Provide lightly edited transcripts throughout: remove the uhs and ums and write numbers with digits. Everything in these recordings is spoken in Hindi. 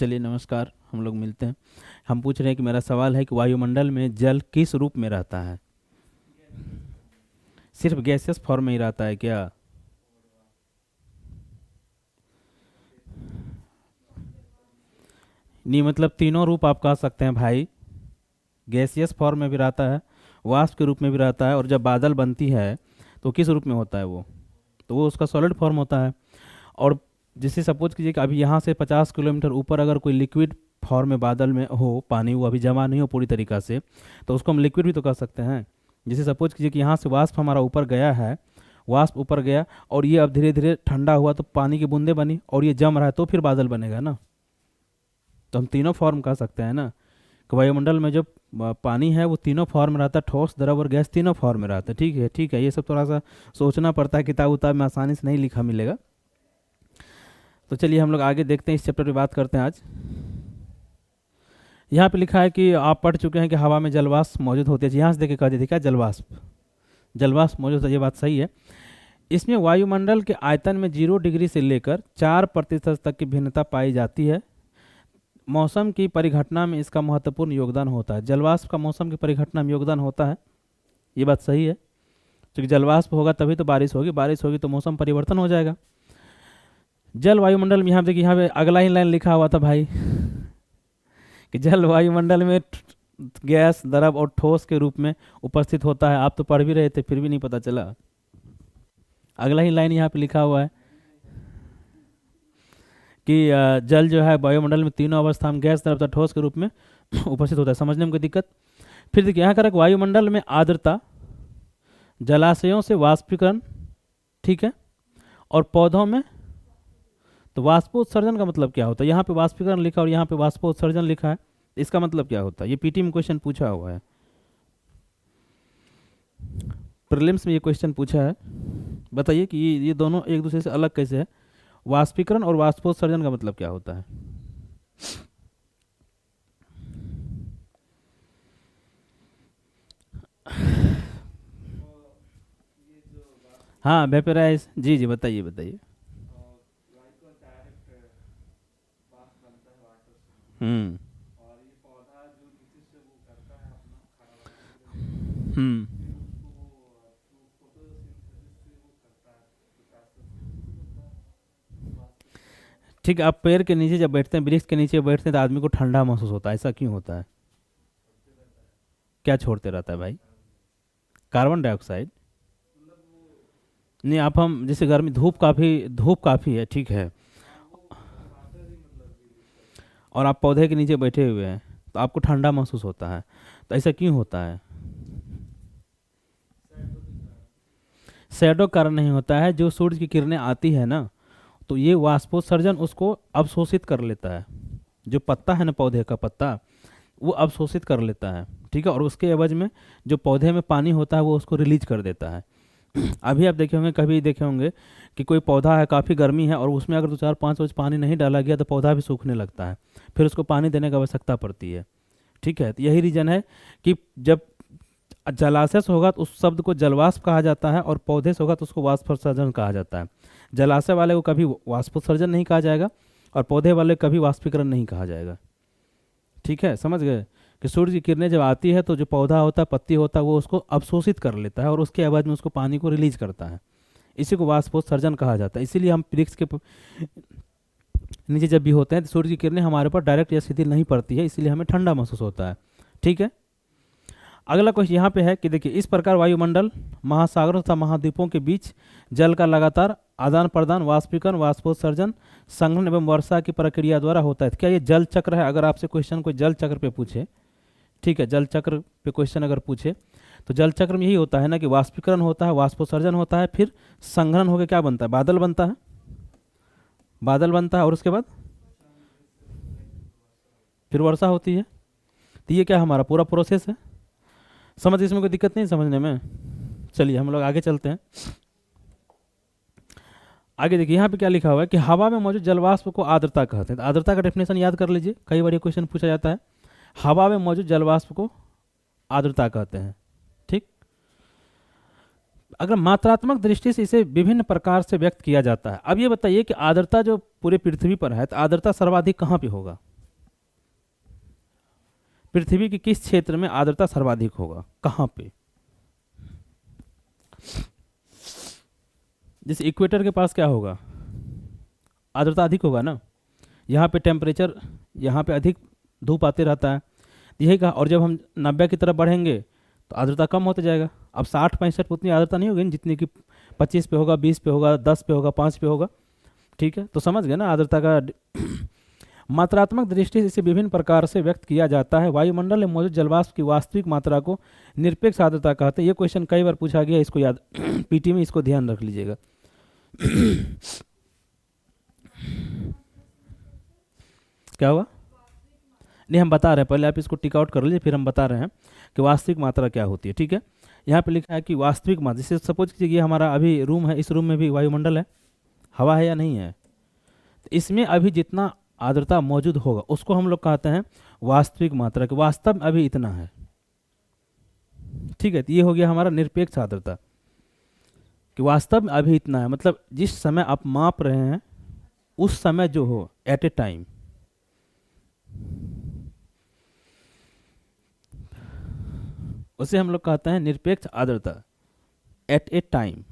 चलिए नमस्कार, हम लोग मिलते हैं। हम पूछ रहे हैं कि मेरा सवाल है कि वायुमंडल में जल किस रूप में रहता है? सिर्फ गैसियस फॉर्म में ही रहता है क्या? नहीं, मतलब तीनों रूप आप कह सकते हैं भाई। गैसियस फॉर्म में भी रहता है, वाष्प के रूप में भी रहता है, और जब बादल बनती है तो किस रूप में होता है वो? तो वो उसका सॉलिड फॉर्म होता है। और जैसे सपोज कीजिए कि अभी यहाँ से 50 किलोमीटर ऊपर अगर कोई लिक्विड फॉर्म में बादल में हो पानी, वो अभी जमा नहीं हो पूरी तरीक़ा से, तो उसको हम लिक्विड भी तो कह सकते हैं। जैसे सपोज कीजिए कि यहाँ से वाष्प हमारा ऊपर गया है, वाष्प ऊपर गया और ये अब धीरे धीरे ठंडा हुआ तो पानी की बूंदें बनी और ये जम रहा है तो फिर बादल बनेगा ना। तो हम तीनों फॉर्म कह सकते हैं ना कि वायुमंडल में जो पानी है वो तीनों फॉर्म में रहता है, ठोस, द्रव और गैस तीनों फॉर्म में रहता है। ठीक है, ठीक है, ये सब थोड़ा सा सोचना पड़ता है, किताब उताब में आसानी से नहीं लिखा मिलेगा। तो चलिए हम लोग आगे देखते हैं, इस चैप्टर पे बात करते हैं आज। यहाँ पे लिखा है कि आप पढ़ चुके हैं कि हवा में जलवाष्प मौजूद होती है। यहाँ से देखे कह देते क्या जलवाष्प, जलवाष्प मौजूद है, ये बात सही है। इसमें वायुमंडल के आयतन में 0 डिग्री से लेकर 4% तक की भिन्नता पाई जाती है। मौसम की परिघटना में इसका महत्वपूर्ण योगदान होता है। जलवाष्प का मौसम की परिघटना में योगदान होता है, ये बात सही है, क्योंकि जलवाष्प होगा तभी तो बारिश होगी, बारिश होगी तो मौसम परिवर्तन हो जाएगा। जल वायुमंडल में यहाँ देखिए, यहाँ पे अगला ही लाइन लिखा हुआ था भाई कि जल वायुमंडल में गैस, द्रव और ठोस के रूप में उपस्थित होता है। आप तो पढ़ भी रहे थे फिर भी नहीं पता चला। अगला ही लाइन यहाँ पे लिखा हुआ है कि जल जो है वायुमंडल में तीनों अवस्था में गैस, द्रव तथा ठोस के रूप में उपस्थित होता है। समझने में कोई दिक्कत? फिर देखिए यहाँ कर वायुमंडल में आर्द्रता, जलाशयों से वाष्पीकरण, ठीक है, और पौधों में तो वाष्पोत्सर्जन का मतलब क्या होता है? यहाँ पे वाष्पीकरण लिखा और यहाँ पे वाष्पोत्सर्जन लिखा है, इसका मतलब क्या होता है? ये पीटी में क्वेश्चन पूछा हुआ है, प्रीलिम्स में ये क्वेश्चन पूछा है। बताइए कि ये दोनों एक दूसरे से अलग कैसे है? वाष्पीकरण और वाष्पोत्सर्जन का मतलब क्या होता है? हाँ, वेपराइज, जी जी, बताइए बताइए। हम्म हम्म ठीक है, आप पेड़ के नीचे जब बैठते हैं, वृक्ष के नीचे बैठते हैं तो आदमी को ठंडा महसूस होता है, ऐसा क्यों होता है? क्या छोड़ते रहता है भाई? Carbon dioxide? नहीं, आप हम जैसे गर्मी, धूप काफ़ी है, ठीक है, और आप पौधे के नीचे बैठे हुए हैं तो आपको ठंडा महसूस होता है, तो ऐसा क्यों होता है? शैडो कारण नहीं होता है। जो सूरज की किरणें आती है ना, तो ये वाष्पोत्सर्जन उसको अवशोषित कर लेता है। जो पत्ता है ना, पौधे का पत्ता, वो अवशोषित कर लेता है, ठीक है, और उसके एवज में जो पौधे में पानी होता है वो उसको रिलीज कर देता है। अभी आप देखे होंगे, कभी देखे होंगे कि कोई पौधा है, काफ़ी गर्मी है और उसमें अगर 2 4 5 रोज पानी नहीं डाला गया तो पौधा भी सूखने लगता है, फिर उसको पानी देने की आवश्यकता पड़ती है। ठीक है, तो यही रीजन है कि जब जलाशय से होगा तो उस शब्द को जलवाष्प कहा जाता है, और पौधे से होगा तो उसको वाष्पोत्सर्जन कहा जाता है। जलाशय वाले को कभी वाष्पोत्सर्जन नहीं कहा जाएगा और पौधे वाले को कभी वाष्पीकरण नहीं कहा जाएगा। ठीक है, समझ गए कि सूर्य की किरणें जब आती है तो जो पौधा होता है, पत्ती होता है, वो उसको अवशोषित कर लेता है और उसके एवज में उसको पानी को रिलीज करता है। इसी को वाष्पोत्सर्जन कहा जाता है। इसीलिए हम वृक्ष के नीचे जब भी होते हैं तो सूर्य की किरणें हमारे ऊपर डायरेक्ट या सीधी नहीं पड़ती है, इसलिए हमें ठंडा महसूस होता है। ठीक है, अगला क्वेश्चन यहाँ पे है कि देखिए, इस प्रकार वायुमंडल, महासागरों तथा महाद्वीपों के बीच जल का लगातार आदान प्रदान, वाष्पीकरण, वाष्पोत्सर्जन, संघनन एवं वर्षा की प्रक्रिया द्वारा होता है। क्या ये जल चक्र है? अगर आपसे क्वेश्चन कोई जल चक्र पे पूछे, ठीक है, जल चक्र पे क्वेश्चन अगर पूछे तो जल चक्र में यही होता है ना कि वाष्पीकरण होता है, वाष्पोत्सर्जन होता है, फिर संघनन होकर क्या बनता है? बादल बनता है, बादल बनता है, और उसके बाद फिर वर्षा होती है। तो ये क्या हमारा पूरा प्रोसेस है। समझ, इसमें कोई दिक्कत नहीं समझने में? चलिए हम लोग आगे चलते हैं। आगे देखिए यहाँ पे क्या लिखा हुआ है कि हवा में मौजूद जलवाष्प को आर्द्रता कहते हैं। तो आर्द्रता का डेफिनेशन याद कर लीजिए, कई बार ये क्वेश्चन पूछा जाता है। हवा में मौजूद जलवाष्प को आर्द्रता कहते हैं। ठीक, अगर मात्रात्मक दृष्टि से इसे विभिन्न प्रकार से व्यक्त किया जाता है। अब ये बताइए कि आर्द्रता जो पूरे पृथ्वी पर है, तो आर्द्रता सर्वाधिक कहाँ पे होगा? पृथ्वी के किस क्षेत्र में आर्द्रता सर्वाधिक होगा, कहाँ पे? जैसे इक्वेटर के पास क्या होगा, आर्द्रता अधिक होगा ना, यहाँ पे टेम्परेचर, यहाँ पे अधिक धूप आते रहता है, यही कहा। और जब हम 90 की तरफ बढ़ेंगे तो आर्द्रता कम होता जाएगा। अब 60-65 पे उतनी आर्द्रता नहीं होगी जितनी कि 25 पे होगा, 20 पे होगा, 10 पे होगा, 5 पे होगा, ठीक है। तो समझ गए ना आर्द्रता का मात्रात्मक दृष्टि से इसे विभिन्न प्रकार से व्यक्त किया जाता है। वायुमंडल में मौजूद जलवाष्प की वास्तविक मात्रा को निरपेक्ष आर्द्रता कहते हैं। ये क्वेश्चन कई बार पूछा गया, इसको याद पीटी में इसको ध्यान रख लीजिएगा। क्या हुआ? नहीं, हम बता रहे हैं, पहले आप इसको टिक आउट कर लीजिए, फिर हम बता रहे हैं कि वास्तविक मात्रा क्या होती है, ठीक है। यहाँ पे लिखा है कि वास्तविक मात्रा, जैसे सपोज कीजिए हमारा अभी रूम है, इस रूम में भी वायुमंडल है, हवा है या नहीं है, तो इसमें अभी जितना आर्द्रता मौजूद होगा उसको हम लोग कहते हैं वास्तविक मात्रा, कि वास्तव में अभी इतना है, ठीक है। तो ये हो गया हमारा निरपेक्ष आर्द्रता, कि वास्तव में अभी इतना है, मतलब जिस समय आप माप रहे हैं उस समय जो हो, एट ए टाइम। उसे हम लोग कहते हैं निरपेक्ष आर्द्रता, एट ए टाइम।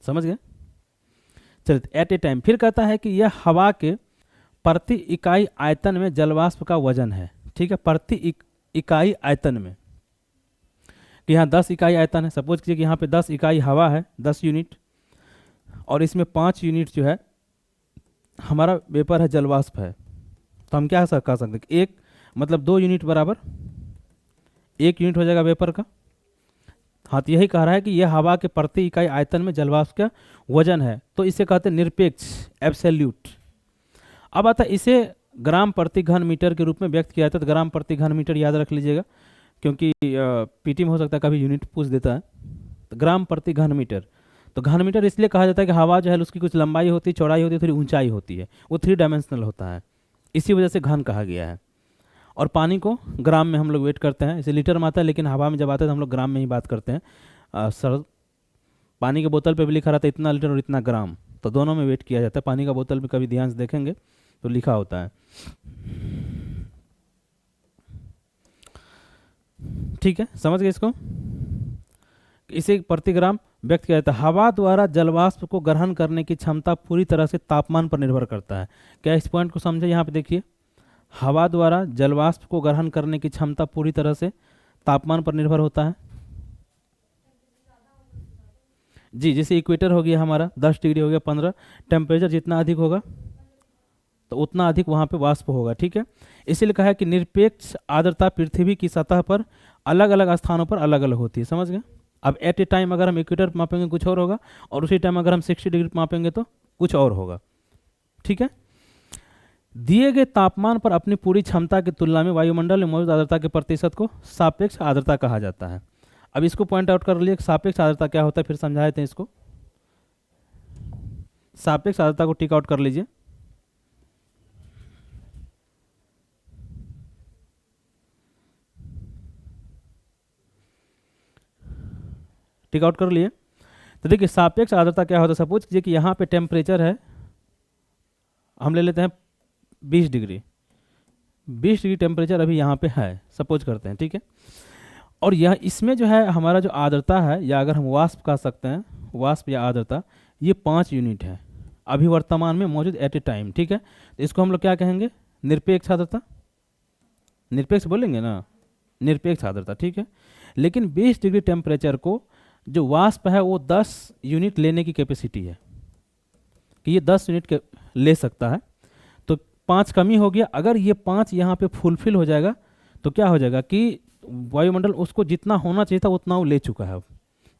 समझ गए? चलिए, एट ए टाइम। फिर कहता है कि यह हवा के प्रति इकाई आयतन में जलवाष्प का वजन है, ठीक है, प्रति इकाई आयतन में। कि यहाँ 10 इकाई आयतन है, सपोज कीजिए कि यहाँ पे 10 इकाई हवा है, 10 यूनिट, और इसमें 5 यूनिट जो है हमारा वेपर है, जलवाष्प है। तो हम क्या कह सकते हैं कि एक मतलब 2 यूनिट बराबर 1 यूनिट हो जाएगा वेपर का। हाँ, तो यही कह रहा है कि यह हवा के प्रति इकाई आयतन में जलवाष्प का वजन है, तो इसे कहते हैं निरपेक्ष, एब्सोल्यूट। अब आता है इसे ग्राम प्रति घन मीटर के रूप में व्यक्त किया जाता है। तो ग्राम प्रति घन मीटर याद रख लीजिएगा, क्योंकि पीटी में हो सकता है कभी यूनिट पूछ देता है। तो ग्राम प्रति घन मीटर, तो घन मीटर इसलिए कहा जाता है कि हवा जो है उसकी कुछ लंबाई होती है, चौड़ाई होती है, थोड़ी ऊंचाई होती है, वो 3 डायमेंशनल होता है, इसी वजह से घन कहा गया है। और पानी को ग्राम में हम लोग वेट करते हैं, इसे लीटर में आता है, लेकिन हवा में जब आता है तो हम लोग ग्राम में ही बात करते हैं। सर, पानी के बोतल पे भी लिखा रहता है इतना लीटर और इतना ग्राम, तो दोनों में वेट किया जाता है। पानी का बोतल में कभी ध्यान से देखेंगे तो लिखा होता है, ठीक है। समझ गए इसको? इसे प्रति ग्राम व्यक्त किया जाता है। हवा द्वारा जलवाष्प को ग्रहण करने की क्षमता पूरी तरह से तापमान पर निर्भर करता है। क्या इस पॉइंट को समझे? यहाँ पे देखिए, हवा द्वारा जलवाष्प को ग्रहण करने की क्षमता पूरी तरह से तापमान पर निर्भर होता है। जी, जैसे इक्वेटर हो गया हमारा, 10 डिग्री हो गया, 15, टेम्परेचर जितना अधिक होगा तो उतना अधिक वहाँ पे वाष्प होगा, ठीक है। इसीलिए कहा है कि निरपेक्ष आर्द्रता पृथ्वी की सतह पर अलग अलग स्थानों पर अलग अलग होती है। समझ गए? अब एट ए टाइम अगर हम इक्वेटर पर मापेंगे कुछ और होगा, और उसी टाइम अगर हम 60 डिग्री पर मापेंगे तो कुछ और होगा, ठीक है। दिए गए तापमान पर अपनी पूरी क्षमता की तुलना में वायुमंडल में मौजूद आर्द्रता के प्रतिशत को सापेक्ष आर्द्रता कहा जाता है। अब इसको पॉइंट आउट कर लीजिए, सापेक्ष आर्द्रता क्या होता है, फिर समझाए थे इसको। सापेक्ष आर्द्रता को टिक आउट कर लीजिए। टिक आउट कर लिए। तो देखिए सापेक्ष आर्द्रता क्या होता है, सपोज कीजिए कि यहाँ पे टेम्परेचर है, हम ले लेते हैं 20 डिग्री, 20 डिग्री टेम्परेचर अभी यहाँ पे है, सपोज करते हैं, ठीक है। और यह इसमें जो है हमारा जो आर्द्रता है, या अगर हम वाष्प कह सकते हैं, वाष्प या आर्द्रता, ये 5 यूनिट है अभी वर्तमान में मौजूद एट ए टाइम, ठीक है। तो इसको हम लोग क्या कहेंगे, निरपेक्ष आर्द्रता, निरपेक्ष बोलेंगे ना, निरपेक्ष आर्द्रता, ठीक है। लेकिन 20 डिग्री टेम्परेचर को जो वाष्प है वो 10 यूनिट लेने की कैपेसिटी है, कि ये 10 यूनिट के ले सकता है, तो 5 कमी हो गया। अगर ये 5 यहाँ पे फुलफिल हो जाएगा तो क्या हो जाएगा कि वायुमंडल उसको जितना होना चाहिए था उतना वो ले चुका है।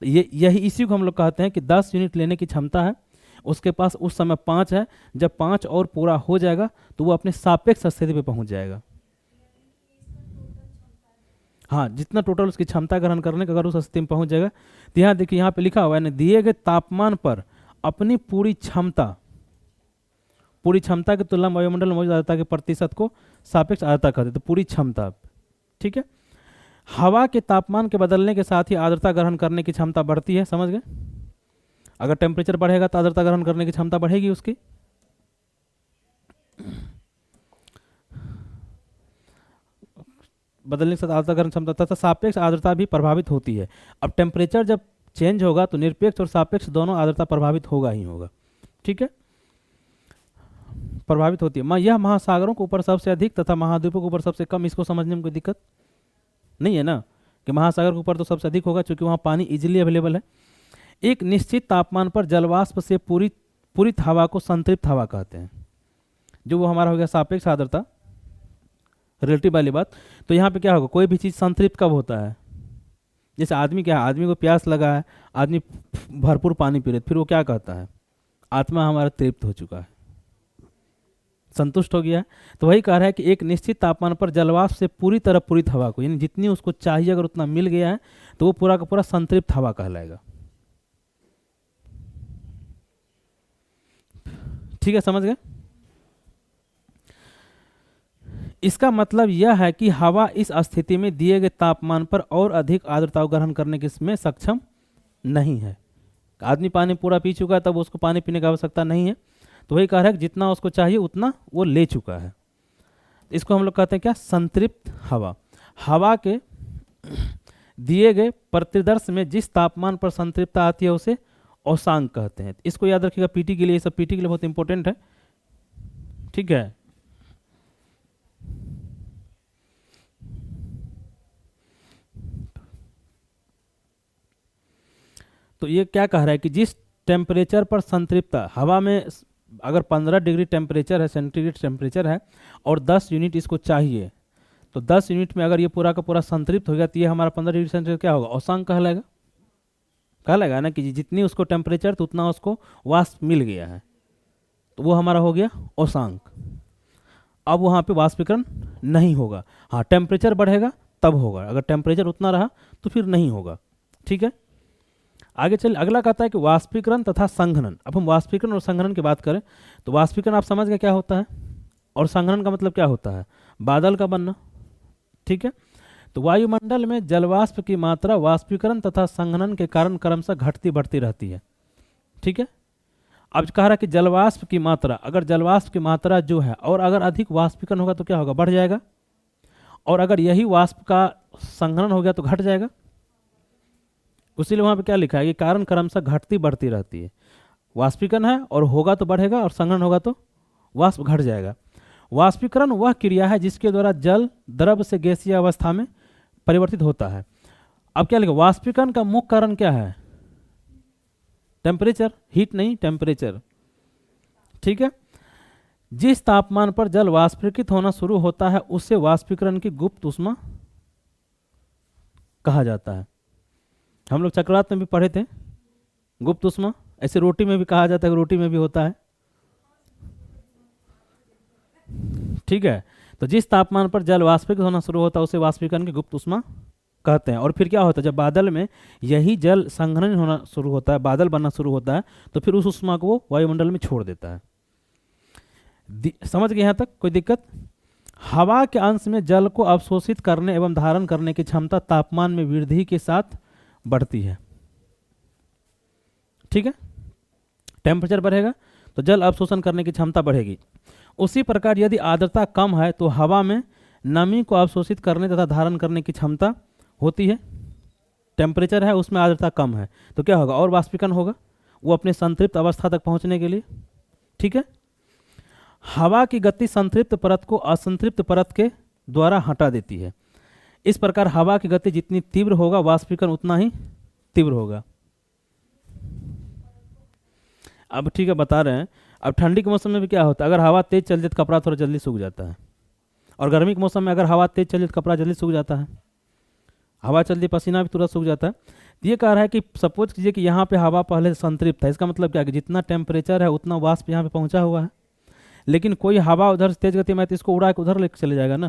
ये यही इसी को हम लोग कहते हैं कि 10 यूनिट लेने की क्षमता है, उसके पास उस समय 5 है, जब 5 और पूरा हो जाएगा तो वो अपने सापेक्ष स्थिति पे पहुंच जाएगा। हाँ, जितना टोटल उसकी क्षमता ग्रहण करने का अगर उस स्थिति में पहुंच जाएगा, तो यहाँ देखिए, यहाँ पे लिखा हुआ है, दिए गए तापमान पर अपनी पूरी क्षमता की तुलना में वायुमंडल में मौजूद आर्द्रता के प्रतिशत को सापेक्ष आर्द्रता कहते हैं। तो पूरी क्षमता, ठीक है। हवा के तापमान के बदलने के साथ ही आर्द्रता ग्रहण करने की क्षमता बढ़ती है, समझ गए। अगर टेम्परेचर बढ़ेगा तो आर्द्रता ग्रहण करने की क्षमता बढ़ेगी उसकी। बदलने के साथ आर्द्रता ग्रहण क्षमता तथा सापेक्ष आर्द्रता भी प्रभावित होती है। अब टेम्परेचर जब चेंज होगा तो निरपेक्ष और सापेक्ष दोनों आर्द्रता प्रभावित होगा ही होगा। ठीक है, प्रभावित होती है। यह महासागरों के ऊपर सबसे अधिक तथा महाद्वीपों के ऊपर सबसे कम, इसको समझने में कोई दिक्कत नहीं है ना, कि महासागर के ऊपर तो सबसे अधिक होगा क्योंकि वहाँ पानी इजीली अवेलेबल है। एक निश्चित तापमान पर जलवाष्प से पूरित हवा को संतृप्त हवा कहते हैं, जो वो हमारा हो गया सापेक्ष आर्द्रता, रिलेटिव वाली बात। तो यहाँ पे क्या होगा, कोई भी चीज़ संतृप्त कब होता है, जैसे आदमी क्या है, आदमी को प्यास लगा है, आदमी भरपूर पानी पी रहे, फिर वो क्या कहता है, आत्मा हमारा तृप्त हो चुका है, संतुष्ट हो गया है। तो वही कह रहा है कि एक निश्चित तापमान पर जलवाष्प से पूरी तरह पूरित हवा को, यानी जितनी उसको चाहिए अगर उतना मिल गया है तो वो पूरा का पूरा संतृप्त हवा कहलाएगा। ठीक है, समझ गए। इसका मतलब यह है कि हवा इस स्थिति में दिए गए तापमान पर और अधिक आर्द्रता ग्रहण करने के इसमें सक्षम नहीं है। आदमी पानी पूरा पी चुका है तब उसको पानी पीने की आवश्यकता नहीं है, तो वही कह रहा है कि जितना उसको चाहिए उतना वो ले चुका है। इसको हम लोग कहते हैं क्या, संतृप्त हवा। हवा के दिए गए प्रतिदर्श में जिस तापमान पर संतृप्तता आती है उसे औसांक कहते हैं। इसको याद रखिएगा, पीटी के लिए, सब पीटी के लिए बहुत इंपॉर्टेंट है। ठीक है, तो ये क्या कह रहा है कि जिस टेम्परेचर पर संतृप्तता हवा में, अगर 15 डिग्री टेम्परेचर है, सेंटीग्रेड टेम्परेचर है और 10 यूनिट इसको चाहिए, तो 10 यूनिट में अगर ये पूरा का पूरा संतृप्त हो गया तो ये हमारा 15 डिग्री सेंटीग्रेड क्या होगा, औसांक कहलाएगा ना, कि जितनी उसको टेम्परेचर तो उतना उसको वाष्प मिल गया है, तो वो हमारा हो गया औसांक। अब वहाँ पे वाष्पीकरण नहीं होगा। हाँ, टेम्परेचर बढ़ेगा तब होगा, अगर टेम्परेचर उतना रहा तो फिर नहीं होगा। ठीक है, आगे चल, अगला कहता है कि वाष्पीकरण तथा संघनन। अब हम वाष्पीकरण और संघनन की बात करें तो वाष्पीकरण आप समझ गए क्या होता है, और संघनन का मतलब क्या होता है, बादल का बनना। ठीक है, तो वायुमंडल में जलवाष्प की मात्रा वाष्पीकरण तथा संघनन के कारण क्रमशः घटती बढ़ती रहती है। ठीक है, अब कह रहा है कि जलवाष्प की मात्रा, अगर जलवाष्प की मात्रा जो है और अगर अधिक वाष्पीकरण होगा तो क्या होगा, बढ़ जाएगा, और अगर यही वाष्प का संघनन हो गया तो घट जाएगा। उसीलिए वहाँ पे क्या लिखा है कि कारण क्रमशः घटती बढ़ती रहती है। वाष्पीकरण है और होगा तो बढ़ेगा, और संघनन होगा तो वाष्प घट जाएगा। वाष्पीकरण वह क्रिया है जिसके द्वारा जल द्रव से गैसीय अवस्था में परिवर्तित होता है। अब क्या लिखा, वाष्पीकरण का मुख्य कारण क्या है, टेम्परेचर, हीट नहीं, टेम्परेचर। ठीक है, जिस तापमान पर जल वाष्पीकृत होना शुरू होता है उसे वाष्पीकरण की गुप्त ऊष्मा कहा जाता है। हम लोग चक्रवात में भी पढ़े थे गुप्त ऊष्मा, ऐसे रोटी में भी कहा जाता है, रोटी में भी होता है। ठीक है, तो जिस तापमान पर जल वाष्पीकृत होना शुरू होता है उसे वाष्पीकरण की गुप्त ऊष्मा कहते हैं। और फिर क्या होता है, जब बादल में यही जल संघनन होना शुरू होता है, बादल बनना शुरू होता है, तो फिर उस ऊष्मा को वो वायुमंडल में छोड़ देता है। समझ गए यहाँ तक, कोई दिक्कत। हवा के अंश में जल को अवशोषित करने एवं धारण करने की क्षमता तापमान में वृद्धि के साथ बढ़ती है। ठीक है, टेम्परेचर बढ़ेगा तो जल अवशोषण करने की क्षमता बढ़ेगी। उसी प्रकार यदि आर्द्रता कम है तो हवा में नमी को अवशोषित करने तथा धारण करने की क्षमता होती है। टेम्परेचर है, उसमें आर्द्रता कम है तो क्या होगा, और वाष्पीकरण होगा वो अपने संतृप्त अवस्था तक पहुंचने के लिए। ठीक है, हवा की गति संतृप्त परत को असंतृप्त परत के द्वारा हटा देती है। इस प्रकार हवा की गति जितनी तीव्र होगा वाष्पीकरण उतना ही तीव्र होगा। अब ठीक है, बता रहे हैं। अब ठंडी के मौसम में भी क्या होता है, अगर हवा तेज चल जाए तो कपड़ा थोड़ा जल्दी सूख जाता है, और गर्मी के मौसम में अगर हवा तेज चल जाए तो कपड़ा जल्दी सूख जाता है, हवा चलती पसीना भी तुरंत सूख जाता है। तो ये कह रहा है कि सपोज कीजिए कि यहाँ पे हवा पहले संतृप्त है, इसका मतलब क्या है कि जितना टेम्परेचर है उतना वाष्प यहाँ पे पहुँचा हुआ है, लेकिन कोई हवा उधर तेज गति में तो इसको उड़ा के उधर लेकर चले जाएगा ना,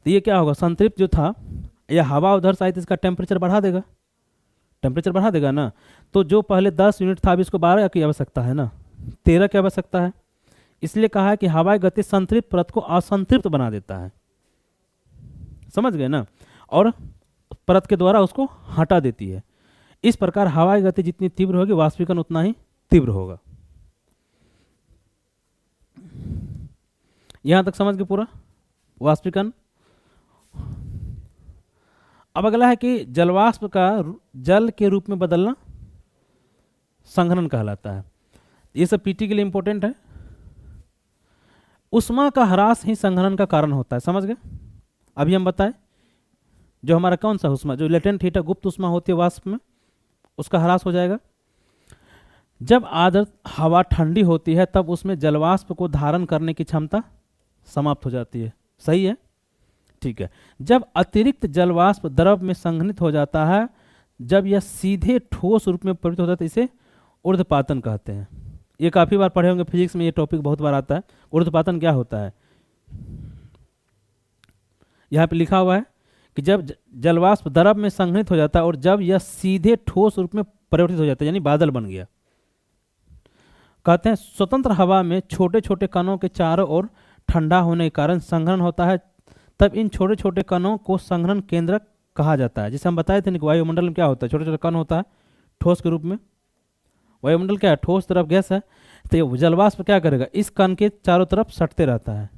तो ये क्या होगा, संतृप्त जो था या हवा उधर से आई तो इसका टेम्परेचर बढ़ा देगा, टेम्परेचर बढ़ा देगा ना। तो जो पहले 10 यूनिट था अभी इसको 12 की आवश्यकता है ना, 13 की आवश्यकता है। इसलिए कहा है कि हवा की गति संतृप्त परत को असंतृप्त बना देता है, समझ गए ना, और परत के द्वारा उसको हटा देती है। इस प्रकार हवा की गति जितनी तीव्र होगी वाष्पीकरण उतना ही तीव्र होगा। यहां तक समझ गए पूरा वाष्पीकरण। अब अगला है कि जलवाष्प का जल के रूप में बदलना संघनन कहलाता है। ये सब पीटी के लिए इंपॉर्टेंट है। उष्मा का ह्रास ही संघनन का कारण होता है, समझ गए। अभी हम बताएं जो हमारा कौन सा उष्मा, जो लेटेंट हीट गुप्त उष्मा होती है वाष्प में, उसका ह्रास हो जाएगा। जब आदर्श हवा ठंडी होती है तब उसमें जलवाष्प को धारण करने की क्षमता समाप्त हो जाती है, सही है, ठीक है। जब अतिरिक्त जलवाष्प द्रव में संघनित हो जाता है, जब यह सीधे ठोस रूप में परिवर्तित होता है तो इसे ऊर्ध्वपातन कहते हैं। ये काफी बार पढ़े होंगे फिजिक्स में, ये टॉपिक बहुत बार आता है। ऊर्ध्वपातन क्या होता है, यहां पे लिखा हुआ है कि जब जलवाष्प द्रव में संघनित हो जाता है और जब यह सीधे ठोस रूप में परिवर्तित हो जाता है, यानी बादल बन गया। कहते हैं स्वतंत्र हवा में छोटे छोटे कणों के चारों ओर ठंडा होने के कारण संघनन होता है, तब इन छोटे छोटे कणों को संघनन केंद्रक कहा जाता है। जैसे हम बताए थे कि वायुमंडल में क्या होता है, छोटे छोटे कण होता है ठोस के रूप में। वायुमंडल क्या है, ठोस तरफ गैस है, तो ये जलवाष्प क्या करेगा, इस कण के चारों तरफ सटते रहता है,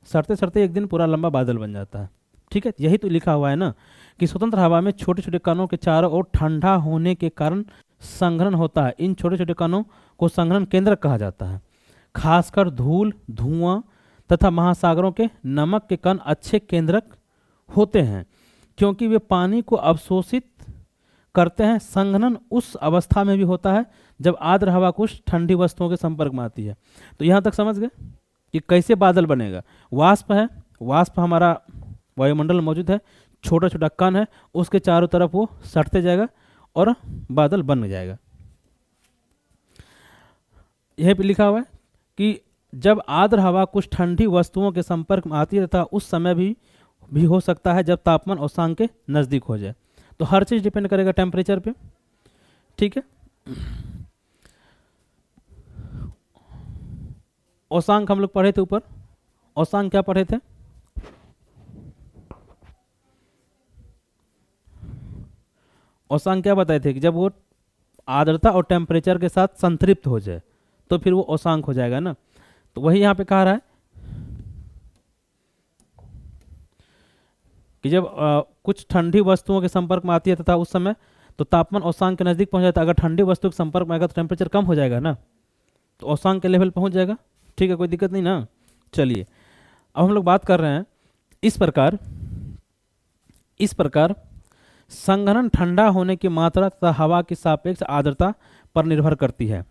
सटते सटते एक दिन पूरा लंबा बादल बन जाता है, ठीक है। यही तो लिखा हुआ है ना कि स्वतंत्र हवा में छोटे छोटे कणों के चारों ओर ठंडा होने के कारण संघनन होता है। इन छोटे छोटे कणों को संघनन केंद्रक कहा जाता है। खासकर धूल, धुआं तथा महासागरों के नमक के कण अच्छे केंद्रक होते हैं क्योंकि वे पानी को अवशोषित करते हैं। संघनन उस अवस्था में भी होता है जब आर्द्र हवा कुछ ठंडी वस्तुओं के संपर्क में आती है। तो यहां तक समझ गए कि कैसे बादल बनेगा। वाष्प है, वाष्प हमारा वायुमंडल में मौजूद है, छोटा छोटा कण है, उसके चारों तरफ वो सटते जाएगा और बादल बन जाएगा। यह भी लिखा हुआ है कि जब आर्द्र हवा कुछ ठंडी वस्तुओं के संपर्क में आती है तथा उस समय भी हो सकता है जब तापमान औसांक के नजदीक हो जाए। तो हर चीज डिपेंड करेगा टेम्परेचर पे, ठीक है। औसांक हम लोग पढ़े थे ऊपर, औसांक क्या पढ़े थे, औसांक क्या बताए थे कि जब वो आर्द्रता और टेम्परेचर के साथ संतृप्त हो जाए तो फिर वो औसांक हो जाएगा ना। तो वही यहां पे कह रहा है कि जब कुछ ठंडी वस्तुओं के संपर्क में आती है तथा उस समय तो तापमान औसांक के नजदीक पहुंच जाता है। अगर ठंडी वस्तु के संपर्क में आएगा तो टेम्परेचर कम हो जाएगा ना, तो औसांक के लेवल पहुंच जाएगा, ठीक है, कोई दिक्कत नहीं ना। चलिए अब हम लोग बात कर रहे हैं इस प्रकार संघनन ठंडा होने की मात्रा तथा हवा की सापेक्ष आर्द्रता पर निर्भर करती है।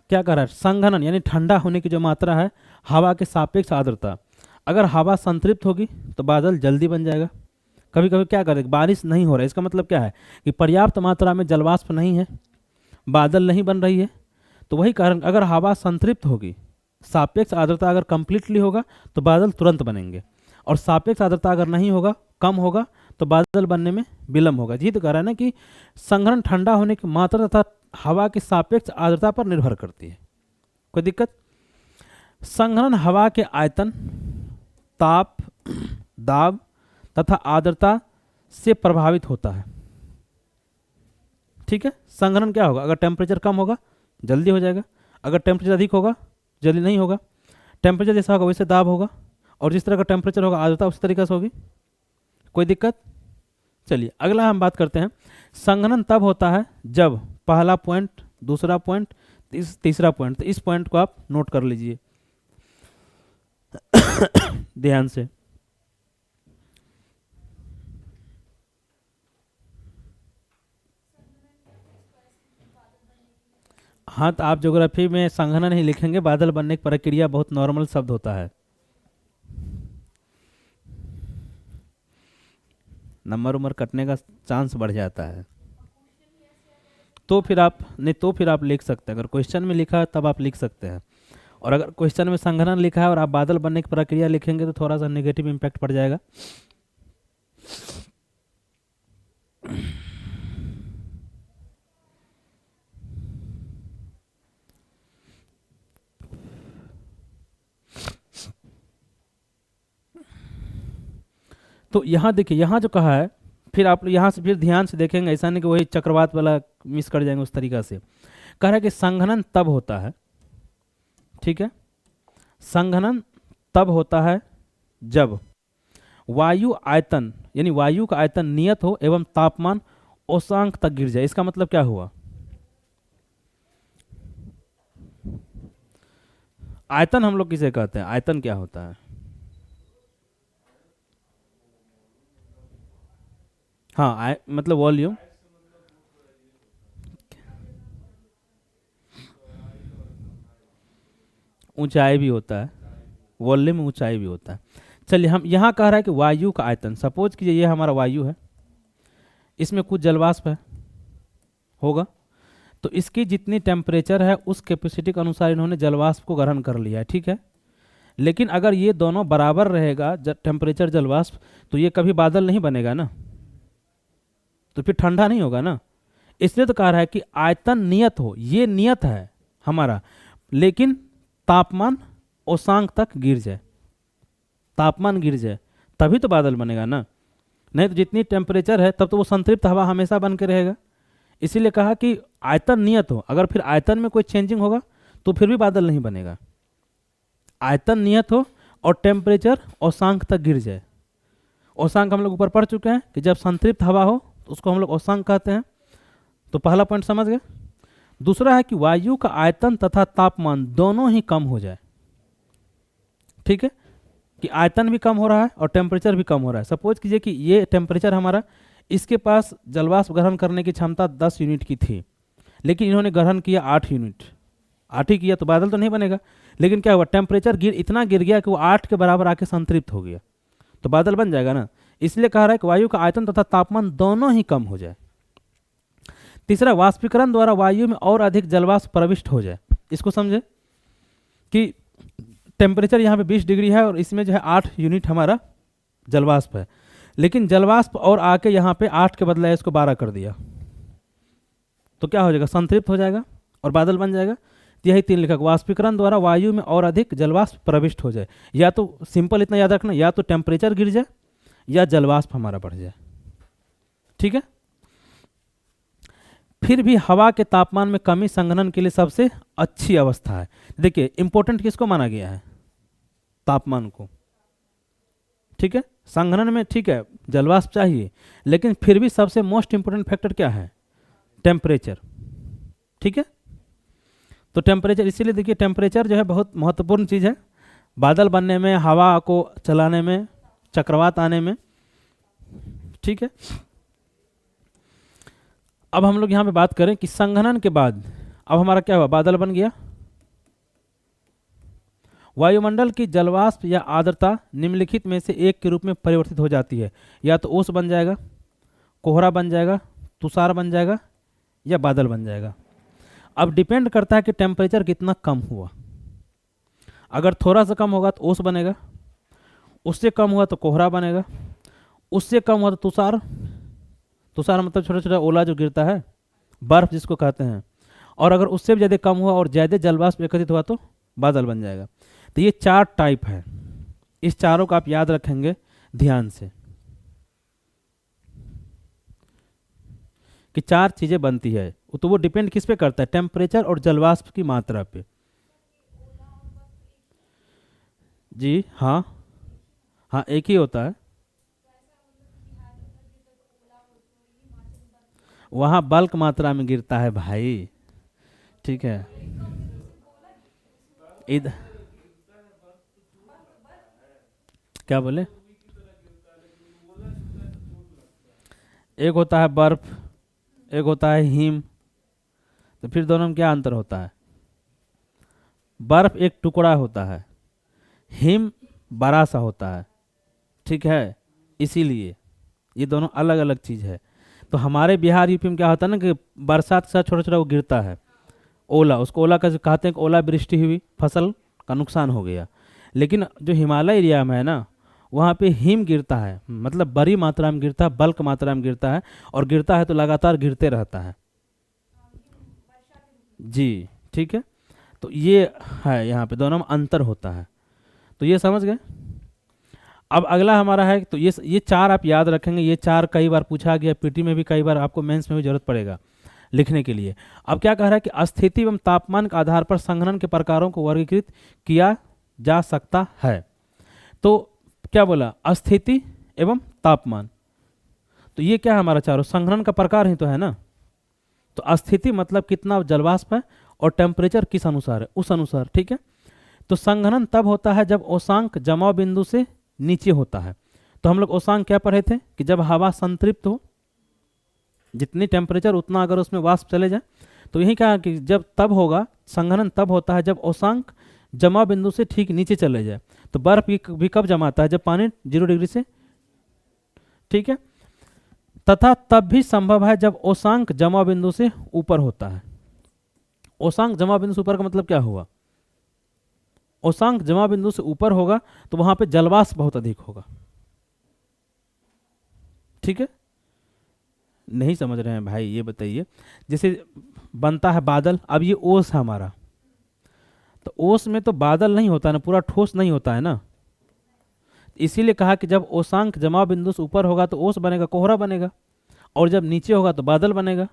क्या कर रहा है, संघनन यानी ठंडा होने की जो मात्रा है, हवा के सापेक्ष आर्द्रता। अगर हवा संतृप्त होगी तो बादल जल्दी बन जाएगा। कभी कभी क्या करेगा, बारिश नहीं हो रहा है, इसका मतलब क्या है कि पर्याप्त मात्रा में जलवाष्प नहीं है, बादल नहीं बन रही है। तो वही कारण, अगर हवा संतृप्त होगी, सापेक्ष आर्द्रता अगर कंप्लीटली होगा तो बादल तुरंत बनेंगे, और सापेक्ष आर्द्रता अगर नहीं होगा, कम होगा, तो बादल बनने में विलंब होगा। जी तो कह रहा है ना कि संघनन ठंडा होने की मात्रा तथा हवा की सापेक्ष आर्द्रता पर निर्भर करती है। कोई दिक्कत, संघनन हवा के आयतन, ताप, दाब तथा आर्द्रता से प्रभावित होता है, ठीक है। संघनन क्या होगा, अगर टेम्परेचर कम होगा जल्दी हो जाएगा, अगर टेम्परेचर अधिक होगा जल्दी नहीं होगा। टेम्परेचर जैसा होगा वैसे दाब होगा, और जिस तरह का टेम्परेचर होगा आर्द्रता उसी तरीके से होगी। कोई दिक्कत। चलिए अगला हम बात करते हैं, संघनन तब होता है जब पहला पॉइंट, दूसरा पॉइंट, तीसरा पॉइंट। तो इस पॉइंट को आप नोट कर लीजिए ध्यान से। हाँ, तो आप ज्योग्राफी में संघनन ही लिखेंगे, बादल बनने की प्रक्रिया बहुत नॉर्मल शब्द होता है, नंबर उम्र कटने का चांस बढ़ जाता है। तो फिर आप लिख सकते हैं, अगर क्वेश्चन में लिखा है तब आप लिख सकते हैं, और अगर क्वेश्चन में संघनन लिखा है और आप बादल बनने की प्रक्रिया लिखेंगे तो थोड़ा सा नेगेटिव इम्पैक्ट पड़ जाएगा। तो यहां देखिए, यहां जो कहा है फिर आप यहाँ से फिर ध्यान से देखेंगे, ऐसा नहीं कि वही चक्रवात वाला मिस कर जाएंगे उस तरीका से। कह रहा है कि संघनन तब होता है, ठीक है, संघनन तब होता है जब वायु आयतन यानी वायु का आयतन नियत हो एवं तापमान औसांक तक गिर जाए। इसका मतलब क्या हुआ? आयतन हम लोग किसे कहते हैं? आयतन क्या होता है? हाँ, मतलब वॉल्यूम। ऊंचाई भी होता है, वॉल्यूम में ऊंचाई भी होता है। चलिए, हम यहाँ कह रहा है कि वायु का आयतन, सपोज कीजिए ये हमारा वायु है, इसमें कुछ जलवाष्प है, होगा, तो इसकी जितनी टेम्परेचर है उस कैपेसिटी के अनुसार इन्होंने जलवाष्प को ग्रहण कर लिया है, ठीक है। लेकिन अगर ये दोनों बराबर रहेगा टेम्परेचर जलवाष्प, तो ये कभी बादल नहीं बनेगा ना, तो फिर ठंडा नहीं होगा ना। इसलिए तो कह रहा है कि आयतन नियत हो, ये नियत है हमारा, लेकिन तापमान औसांक तक गिर जाए, तापमान गिर जाए, तभी तो बादल बनेगा ना। नहीं तो जितनी टेम्परेचर है तब तो वो संतृप्त हवा हमेशा बन के रहेगा। इसीलिए कहा कि आयतन नियत हो, अगर फिर आयतन में कोई चेंजिंग होगा तो फिर भी बादल नहीं बनेगा। आयतन नियत हो और टेम्परेचर औसांक तक गिर जाए। औसांक हम लोग ऊपर पढ़ चुके हैं कि जब संतृप्त हवा हो तो उसको हम लोग औसांक कहते हैं। तो पहला पॉइंट समझ गए। दूसरा है कि वायु का आयतन तथा तापमान दोनों ही कम हो जाए, ठीक है, कि आयतन भी कम हो रहा है और टेम्परेचर भी कम हो रहा है। सपोज कीजिए कि ये टेम्परेचर हमारा, इसके पास जलवाष्प ग्रहण करने की क्षमता 10 यूनिट की थी, लेकिन इन्होंने ग्रहण किया 8 यूनिट, 8 ही किया, तो बादल तो नहीं बनेगा। लेकिन क्या हुआ, टेम्परेचर इतना गिर गया कि वो 8 के बराबर आके संतृप्त हो गया, तो बादल बन जाएगा ना। इसलिए कह रहा है कि वायु का आयतन तथा तापमान दोनों ही कम हो जाए। तीसरा, वाष्पीकरण द्वारा वायु में और अधिक जलवाष्प प्रविष्ट हो जाए। इसको समझे कि टेम्परेचर यहाँ पे 20 डिग्री है और इसमें जो है 8 यूनिट हमारा जलवाष्प है, लेकिन जलवाष्प और आके यहाँ पे 8 के बदले इसको 12 कर दिया, तो क्या हो जाएगा, संतृप्त हो जाएगा और बादल बन जाएगा। तो यही 3 लिखा, वाष्पीकरण द्वारा वायु में और अधिक जलवाष्प प्रविष्ट हो जाए। या तो सिंपल इतना याद रखना, या तो टेम्परेचर गिर जाए या जलवाष्प हमारा बढ़ जाए, ठीक है। फिर भी हवा के तापमान में कमी संघनन के लिए सबसे अच्छी अवस्था है। देखिए, इंपॉर्टेंट किसको माना गया है? तापमान को, ठीक है। संघनन में ठीक है जलवाष्प चाहिए, लेकिन फिर भी सबसे मोस्ट इंपोर्टेंट फैक्टर क्या है? टेम्परेचर, ठीक है। तो टेम्परेचर, इसीलिए देखिए टेम्परेचर जो है बहुत महत्वपूर्ण चीज़ है, बादल बनने में, हवा को चलाने में, चक्रवात आने में, ठीक है। अब हम लोग यहाँ पे बात करें कि संघनन के बाद अब हमारा क्या हुआ, बादल बन गया। वायुमंडल की जलवाष्प या आर्द्रता निम्नलिखित में से एक के रूप में परिवर्तित हो जाती है। या तो ओस बन जाएगा, कोहरा बन जाएगा, तुषार बन जाएगा, या बादल बन जाएगा। अब डिपेंड करता है कि टेम्परेचर कितना कम हुआ। अगर थोड़ा सा कम होगा तो ओस बनेगा, उससे कम हुआ तो कोहरा बनेगा, उससे कम हुआ तो तुषार। तुषार मतलब छोटा छोटा ओला जो गिरता है, बर्फ जिसको कहते हैं। और अगर उससे भी ज़्यादा कम हुआ और ज़्यादा जलवाष्प एकत्रित हुआ तो बादल बन जाएगा। तो ये 4 टाइप है, इस चारों को आप याद रखेंगे ध्यान से कि 4 चीज़ें बनती है। तो वो डिपेंड किस पे करता है? टेम्परेचर और जलवाष्प की मात्रा पे। जी हाँ, हाँ एक ही होता है। वहाँ बल्क मात्रा में गिरता है भाई, ठीक है। इधर क्या बोले? एक होता है बर्फ, एक होता है हिम। तो फिर दोनों में क्या अंतर होता है? बर्फ एक टुकड़ा होता है, हिम बड़ा सा होता है, ठीक है। इसीलिए ये दोनों अलग अलग चीज़ है। तो हमारे बिहार यूपी में क्या होता है ना कि बरसात के साथ छोटा छोटा वो गिरता है, ओला, उसको ओला का कहते हैं कि ओला वृष्टि हुई, फसल का नुकसान हो गया। लेकिन जो हिमालय एरिया में है ना, वहाँ पे हिम गिरता है, मतलब बड़ी मात्रा में गिरता है, बल्क मात्रा में गिरता है, और गिरता है तो लगातार गिरते रहता है। जी ठीक है। तो ये है, यहाँ पे दोनों में अंतर होता है। तो ये समझ गए। अब अगला हमारा है, तो ये चार आप याद रखेंगे, ये चार कई बार पूछा गया, पीटी में भी कई बार, आपको मेंस में भी जरूरत पड़ेगा लिखने के लिए। अब क्या कह रहा है कि स्थिति एवं तापमान के आधार पर संघनन के प्रकारों को वर्गीकृत किया जा सकता है। तो क्या बोला, स्थिति एवं तापमान, तो ये क्या है हमारा चारों संघनन का प्रकार ही तो है ना। तो स्थिति मतलब कितना जलवाष्प है, और टेम्परेचर किस अनुसार है, उस अनुसार, ठीक है। तो संघनन तब होता है जब ओसांक जमाव बिंदु से नीचे होता है। तो हम लोग ओसांक क्या पढ़े थे कि जब हवा संतृप्त हो, जितनी टेम्परेचर उतना अगर उसमें वाष्प चले जाए, तो यही कहा कि जब तब होगा संघनन, तब होता है जब ओसांक जमाव बिंदु से ठीक नीचे चले जाए। तो बर्फ भी कब जमाता है, जब पानी 0 डिग्री से, ठीक है। तथा तब भी संभव है जब ओसांक जमाव बिंदु से ऊपर होता है। ओसांक जमाव बिंदु से ऊपर का मतलब क्या हुआ, ओसांक जमाव बिंदु से ऊपर होगा तो वहां पे जलवाष्प बहुत अधिक होगा, ठीक है। नहीं समझ रहे हैं भाई, ये बताइए, जैसे बनता है बादल, अब ये ओस है हमारा, तो ओस में तो बादल नहीं होता ना, पूरा ठोस नहीं होता है ना। इसीलिए कहा कि जब ओसांक जमाव बिंदु से ऊपर होगा तो ओस बनेगा, कोहरा बनेगा, और जब नीचे होगा तो बादल बनेगा।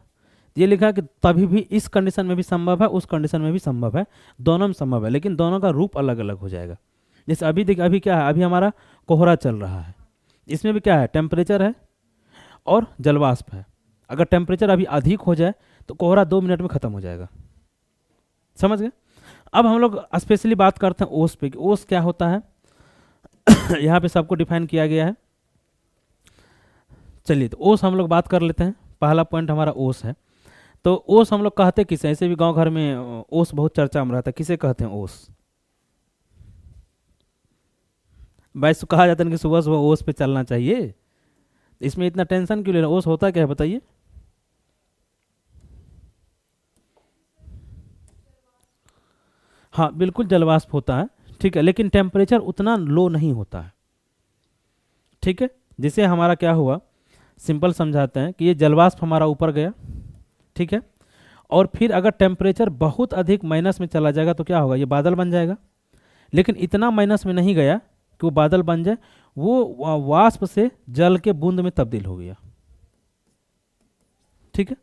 ये लिखा कि तभी भी इस कंडीशन में भी संभव है, उस कंडीशन में भी संभव है, दोनों में संभव है, लेकिन दोनों का रूप अलग अलग हो जाएगा। जैसे अभी देखिए, अभी क्या है, अभी हमारा कोहरा चल रहा है, इसमें भी क्या है, टेम्परेचर है और जलवाष्प है। अगर टेम्परेचर अभी अधिक हो जाए तो कोहरा 2 मिनट में खत्म हो जाएगा, समझ गए। अब हम लोग स्पेशली बात करते हैं ओस पे कि ओस क्या होता है। यहाँ पे सबको डिफाइन किया गया है। चलिए, तो ओस हम लोग बात कर लेते हैं। पहला पॉइंट हमारा ओस है। तो ओस हम लोग कहते किसे, ऐसे भी गांव घर में ओस बहुत चर्चा में रहता है, किसे कहते हैं ओस। भाई कहा जाता है कि सुबह सुबह ओस पे चलना चाहिए, इसमें इतना टेंशन क्यों ले रहे, ओस होता क्या है बताइए। हाँ बिल्कुल जलवाष्प होता है, ठीक है, लेकिन टेम्परेचर उतना लो नहीं होता है, ठीक है। जिसे हमारा क्या हुआ, सिंपल समझाते हैं कि ये जलवाष्प हमारा ऊपर गया, ठीक है, और फिर अगर टेम्परेचर बहुत अधिक माइनस में चला जाएगा तो क्या होगा, ये बादल बन जाएगा। लेकिन इतना माइनस में नहीं गया कि वो बादल बन जाए, वो वाष्प से जल के बूंद में तब्दील हो गया, ठीक है।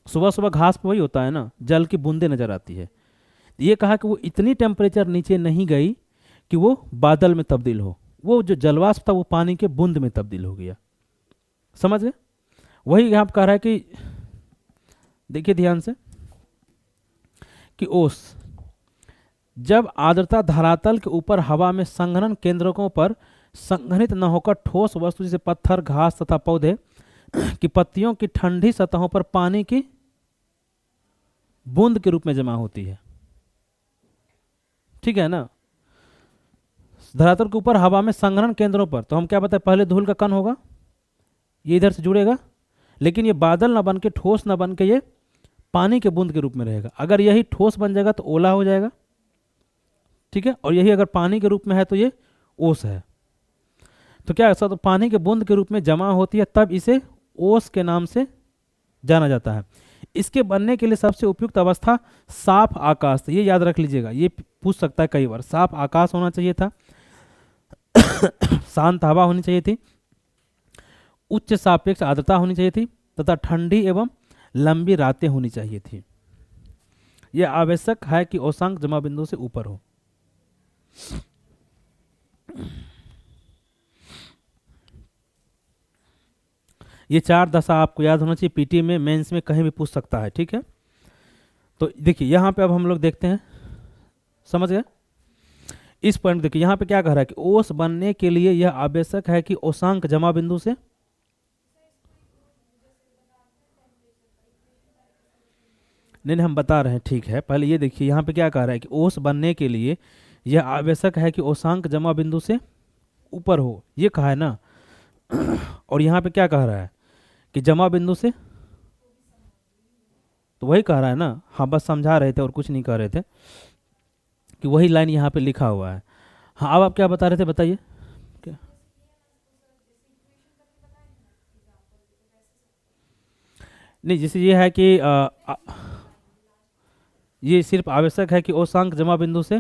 सुबह सुबह घास पे वही होता है ना, जल की बूंदे नजर आती है। ये कहा कि वो इतनी टेम्परेचर नीचे नहीं गई कि वो बादल में तब्दील हो, वो जो जलवाष्प था वो पानी के बूंद में तब्दील हो गया, समझ गए। वही यहाँ कह रहा है कि देखिए ध्यान से कि ओस जब आर्द्रता धरातल के ऊपर हवा में संघनन केंद्रकों पर संघनित न होकर ठोस वस्तु जैसे पत्थर, घास तथा पौधे की पत्तियों की ठंडी सतहों पर पानी की बूंद के रूप में जमा होती है, ठीक है ना। धरातल के ऊपर हवा में संघनन केंद्रों पर, तो हम क्या बताए, पहले धूल का कण होगा, ये इधर से जुड़ेगा, लेकिन ये बादल ना बन के, ठोस ना बन के, ये पानी के बूंद के रूप में रहेगा। अगर यही ठोस बन जाएगा तो ओला हो जाएगा, ठीक है, और यही अगर पानी के रूप में है तो ये ओस है। तो क्या ऐसा, तो पानी के बूंद के रूप में जमा होती है, तब इसे ओस के नाम से जाना जाता है। इसके बनने के लिए सबसे उपयुक्त अवस्था साफ आकाश, ये याद रख लीजिएगा, ये पूछ सकता है कई बार। साफ आकाश होना चाहिए था, शांत हवा होनी चाहिए थी, उच्च सापेक्ष आर्द्रता होनी चाहिए थी, तथा ठंडी एवं लंबी रातें होनी चाहिए थी। यह आवश्यक है कि ओसांक जमा बिंदु से ऊपर हो। ये 4 दशा आपको याद होना चाहिए, पीटी में, मेंस में, कहीं भी पूछ सकता है, ठीक है। तो देखिए यहाँ पे अब हम लोग देखते हैं, समझ गए। इस पॉइंट देखिए यहाँ पे क्या कह रहा है कि ओस बनने के लिए यह आवश्यक है कि ओसांक जमा बिंदु से, नहीं हम बता रहे हैं, ठीक है। पहले ये देखिए यहाँ पे क्या कह रहा है कि ओस बनने के लिए यह आवश्यक है कि ओसांक जमा बिंदु से ऊपर हो, ये कहा है ना। और यहाँ पे क्या कह रहा है कि जमा बिंदु से, तो वही कह रहा है ना, हाँ बस समझा रहे थे और कुछ नहीं कह रहे थे, कि वही लाइन यहाँ पे लिखा हुआ है। हाँ अब आप क्या बता रहे थे, बताइए क्या। नहीं जैसे ये है कि ये सिर्फ आवश्यक है कि ओसांक जमा बिंदु से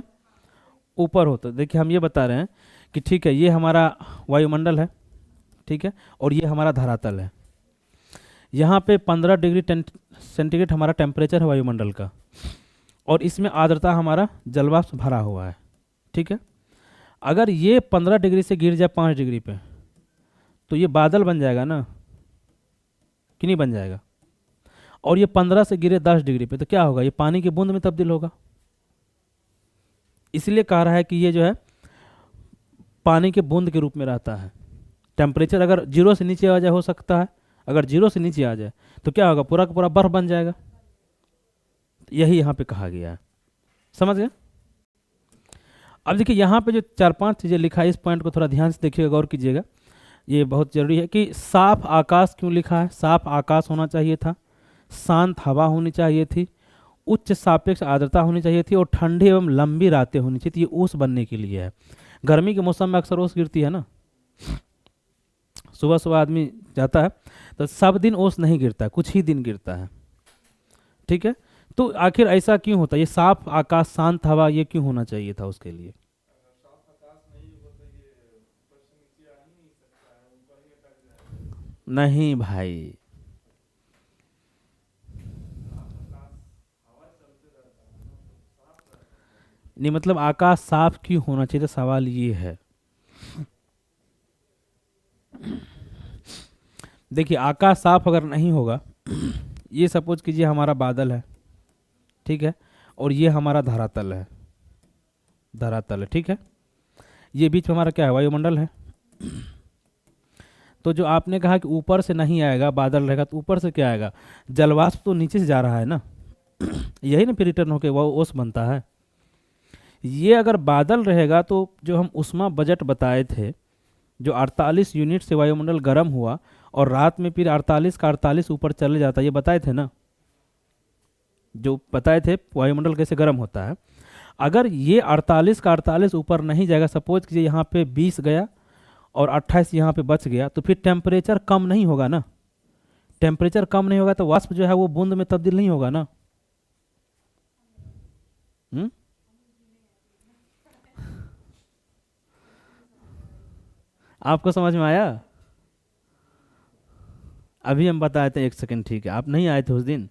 ऊपर हो। तो देखिए हम ये बता रहे हैं कि ठीक है ये हमारा वायुमंडल है, ठीक है, और ये हमारा धरातल है। यहाँ पे 15 डिग्री सेंटीग्रेड हमारा टेम्परेचर है वायुमंडल का, और इसमें आर्द्रता हमारा जलवाष्प भरा हुआ है, ठीक है। अगर ये 15 डिग्री से गिर जाए 5 डिग्री पे तो ये बादल बन जाएगा ना, कि नहीं बन जाएगा? और ये 15 से गिरे 10 डिग्री पे तो क्या होगा? ये पानी की बूंद में तब्दील होगा। इसलिए कह रहा है कि ये जो है पानी के बूंद के रूप में रहता है। टेम्परेचर अगर 0 से नीचे आ जाए हो सकता है, अगर 0 से नीचे आ जाए तो क्या होगा? पूरा का पूरा बर्फ बन जाएगा। यही यहाँ पे कहा गया है, समझ गए? अब देखिए यहाँ पे जो 4-5 चीज़ें लिखा है, इस पॉइंट को थोड़ा ध्यान से देखिएगा, गौर कीजिएगा, ये बहुत जरूरी है। कि साफ आकाश क्यों लिखा है? साफ आकाश होना चाहिए था, शांत हवा होनी चाहिए थी, उच्च सापेक्ष आर्द्रता होनी चाहिए थी, और ठंडी एवं लंबी रातें होनी चाहिए थी। ये ओस बनने के लिए है। गर्मी के मौसम में अक्सर ओस गिरती है ना, सुबह सुबह आदमी जाता है तो सब दिन ओस नहीं गिरता है, कुछ ही दिन गिरता है, ठीक है। तो आखिर ऐसा क्यों होता है? ये साफ आकाश, शांत हवा, ये क्यों होना चाहिए था उसके लिए? नहीं भाई, नहीं मतलब आकाश साफ क्यों होना चाहिए था, सवाल ये है। देखिए आकाश साफ अगर नहीं होगा, ये सपोज कीजिए हमारा बादल है, ठीक है, और ये हमारा धरातल है, धरातल है, ठीक है। ये बीच में हमारा क्या है? वायुमंडल है। तो जो आपने कहा कि ऊपर से नहीं आएगा, बादल रहेगा, तो ऊपर से क्या आएगा? जलवाष्प तो नीचे से जा रहा है ना, यही ना फिर रिटर्न होके वो ओस बनता है। ये अगर बादल रहेगा तो जो हम उष्मा बजट बताए थे, जो 48 यूनिट से वायुमंडल गर्म हुआ और रात में फिर 48 का 48 ऊपर चले जाता, ये बताए थे ना, जो बताए थे वायुमंडल कैसे गर्म होता है। अगर ये 48 का 48 ऊपर नहीं जाएगा, सपोज कीजिए यहाँ पे 20 गया और 28 यहाँ पे बच गया, तो फिर टेम्परेचर कम नहीं होगा ना। टेम्परेचर कम नहीं होगा तो वाष्प जो है वो बूंद में तब्दील नहीं होगा ना। आपको समझ में आया? अभी हम बताए थे, एक सेकंड, ठीक है, आप नहीं आए थे उस दिन।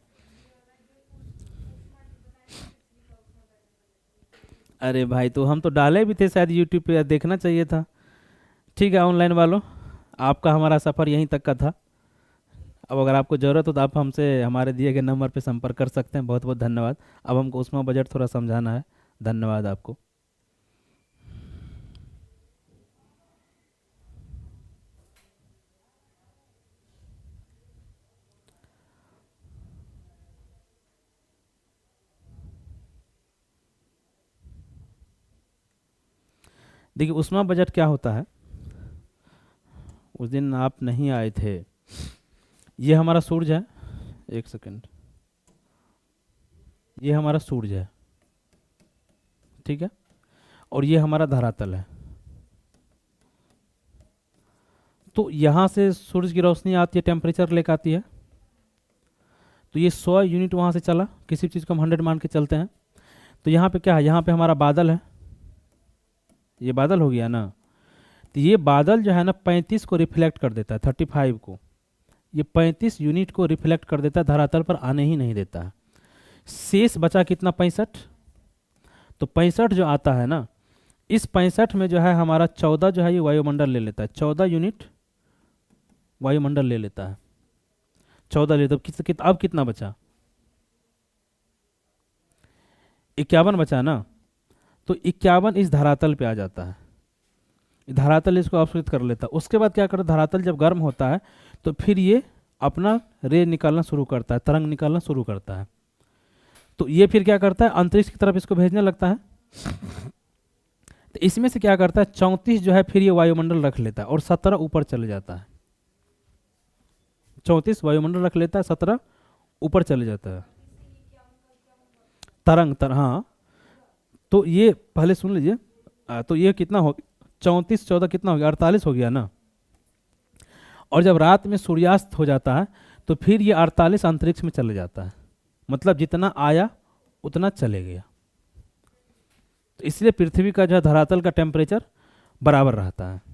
अरे भाई तो हम तो डाले भी थे शायद यूट्यूब पे, देखना चाहिए था। ठीक है ऑनलाइन वालों, आपका हमारा सफ़र यहीं तक का था। अब अगर आपको ज़रूरत हो तो आप हमसे हमारे दिए गए नंबर पे संपर्क कर सकते हैं। बहुत बहुत धन्यवाद। अब हमको उसमें बजट थोड़ा समझाना है। धन्यवाद आपको। देखिए उष्मा बजट क्या होता है, उस दिन आप नहीं आए थे। ये हमारा सूरज है, एक सेकंड, ये हमारा सूरज है, ठीक है, और ये हमारा धरातल है। तो यहाँ से सूरज की रोशनी आती है, टेम्परेचर लेकर आती है। तो ये 100 यूनिट वहाँ से चला, किसी चीज़ को हम 100 मान के चलते हैं। तो यहाँ पे क्या है? यहाँ पे हमारा बादल है, ये बादल हो गया ना। तो ये बादल जो है ना 35 को रिफ्लेक्ट कर देता है, 35 को, ये 35 यूनिट को रिफ्लेक्ट कर देता है, धरातल पर आने ही नहीं देता है। शेष बचा कितना? 65। तो 65 जो आता है ना, इस 65 में जो है हमारा 14 जो है ये वायुमंडल ले लेता है, 14 यूनिट वायुमंडल ले लेता है, 14 ले। तो अब कितना बचा? 51 बचा ना। तो 51 इस धरातल पे आ जाता है, धरातल इसको अवशोषित कर लेता है। उसके बाद क्या करता है? धरातल जब गर्म होता है तो फिर ये अपना रे निकालना शुरू करता है, तरंग निकालना शुरू करता है। तो ये फिर क्या करता है? अंतरिक्ष की तरफ इसको भेजने लगता है। तो इसमें से क्या करता है? 34 जो है फिर ये वायुमंडल रख लेता है और 17 ऊपर चले जाता है। 34 वायुमंडल रख लेता है, 17 ऊपर चले जाता है। तरंग हाँ। तो ये पहले सुन लीजिए। तो ये कितना हो? 34 14 कितना हो गया? 48 हो गया ना। और जब रात में सूर्यास्त हो जाता है तो फिर ये 48 अंतरिक्ष में चले जाता है, मतलब जितना आया उतना चले गया। तो इसलिए पृथ्वी का जो है धरातल का टेम्परेचर बराबर रहता है।